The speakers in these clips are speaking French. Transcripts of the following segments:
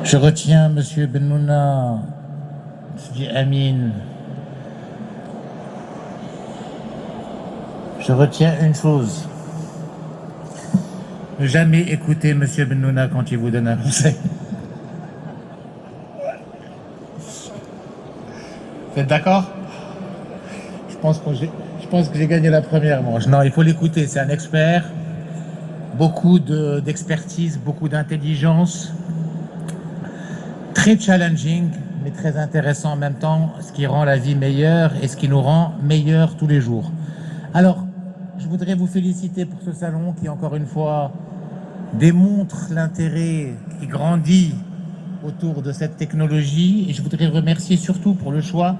Je retiens, Monsieur Bennouna, Sidi Amin, je retiens une chose. Ne jamais écouter Monsieur Bennouna quand il vous donne un conseil. Vous êtes d'accord? Je pense que j'ai gagné la première manche. Non, il faut l'écouter, c'est un expert. Beaucoup d'expertise, beaucoup d'intelligence. Très challenging, mais très intéressant en même temps, ce qui rend la vie meilleure et ce qui nous rend meilleurs tous les jours. Alors, je voudrais vous féliciter pour ce salon qui, encore une fois, démontre l'intérêt qui grandit autour de cette technologie. Et je voudrais remercier surtout pour le choix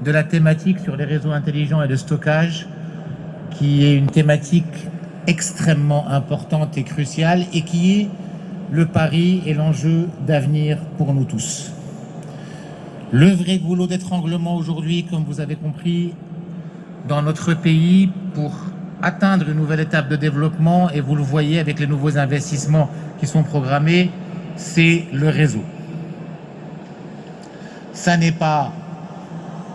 de la thématique sur les réseaux intelligents et le stockage, qui est une thématique extrêmement importante et cruciale et qui est le pari et l'enjeu d'avenir pour nous tous. Le vrai goulot d'étranglement aujourd'hui, comme vous avez compris, dans notre pays pour atteindre une nouvelle étape de développement, et vous le voyez avec les nouveaux investissements qui sont programmés, c'est le réseau. Ça n'est pas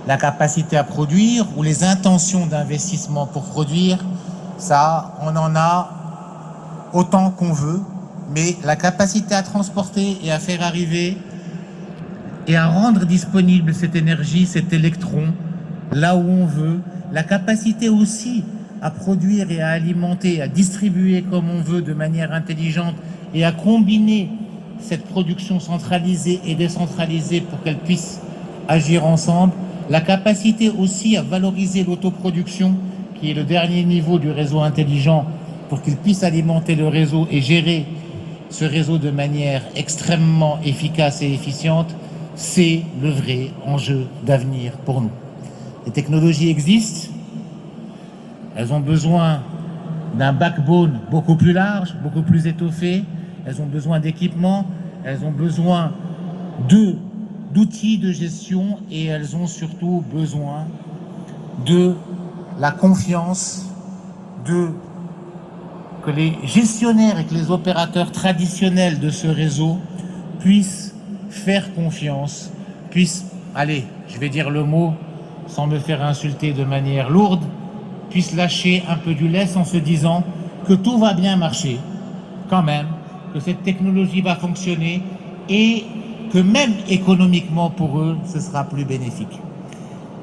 la capacité à produire ou les intentions d'investissement pour produire, ça, on en a autant qu'on veut, mais la capacité à transporter et à faire arriver et à rendre disponible cette énergie, cet électron, là où on veut, la capacité aussi à produire et à alimenter, à distribuer comme on veut de manière intelligente et à combiner cette production centralisée et décentralisée pour qu'elle puisse agir ensemble, la capacité aussi à valoriser l'autoproduction, qui est le dernier niveau du réseau intelligent, pour qu'il puisse alimenter le réseau et gérer ce réseau de manière extrêmement efficace et efficiente, c'est le vrai enjeu d'avenir pour nous. Les technologies existent, elles ont besoin d'un backbone beaucoup plus large, beaucoup plus étoffé, elles ont besoin d'équipements, elles ont besoin d'outils de gestion et elles ont surtout besoin de la confiance que les gestionnaires et que les opérateurs traditionnels de ce réseau puissent faire confiance, puissent, allez, je vais dire le mot sans me faire insulter de manière lourde, puissent lâcher un peu du lest en se disant que tout va bien marcher, quand même, que cette technologie va fonctionner et que même économiquement pour eux, ce sera plus bénéfique.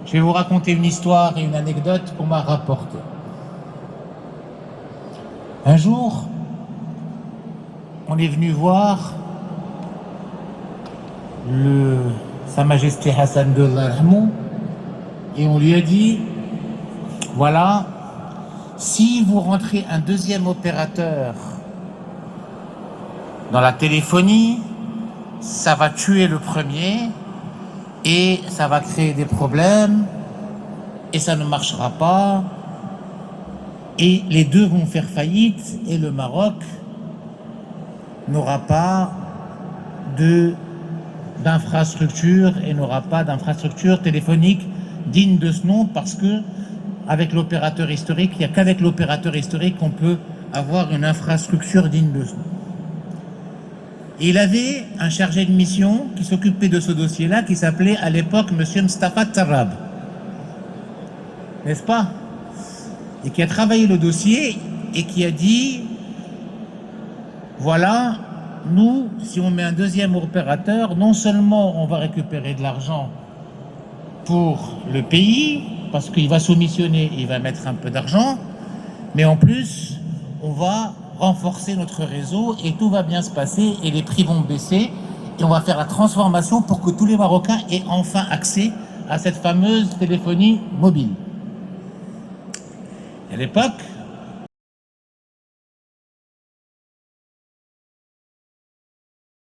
Je vais vous raconter une histoire et une anecdote qu'on m'a rapportée. Un jour, on est venu voir Sa Majesté Hassan II et on lui a dit, voilà, si vous rentrez un deuxième opérateur dans la téléphonie, ça va tuer le premier et ça va créer des problèmes et ça ne marchera pas. Et les deux vont faire faillite et le Maroc n'aura pas d'infrastructure et n'aura pas d'infrastructure téléphonique digne de ce nom, parce que avec l'opérateur historique, il n'y a qu'avec l'opérateur historique qu'on peut avoir une infrastructure digne de ce nom. Et il avait un chargé de mission qui s'occupait de ce dossier-là, qui s'appelait à l'époque Monsieur Mustafa Tarab. N'est-ce pas? Et qui a travaillé le dossier et qui a dit, voilà, nous, si on met un deuxième opérateur, non seulement on va récupérer de l'argent pour le pays, parce qu'il va soumissionner, il va mettre un peu d'argent, mais en plus, on va renforcer notre réseau et tout va bien se passer et les prix vont baisser et on va faire la transformation pour que tous les Marocains aient enfin accès à cette fameuse téléphonie mobile. À l'époque,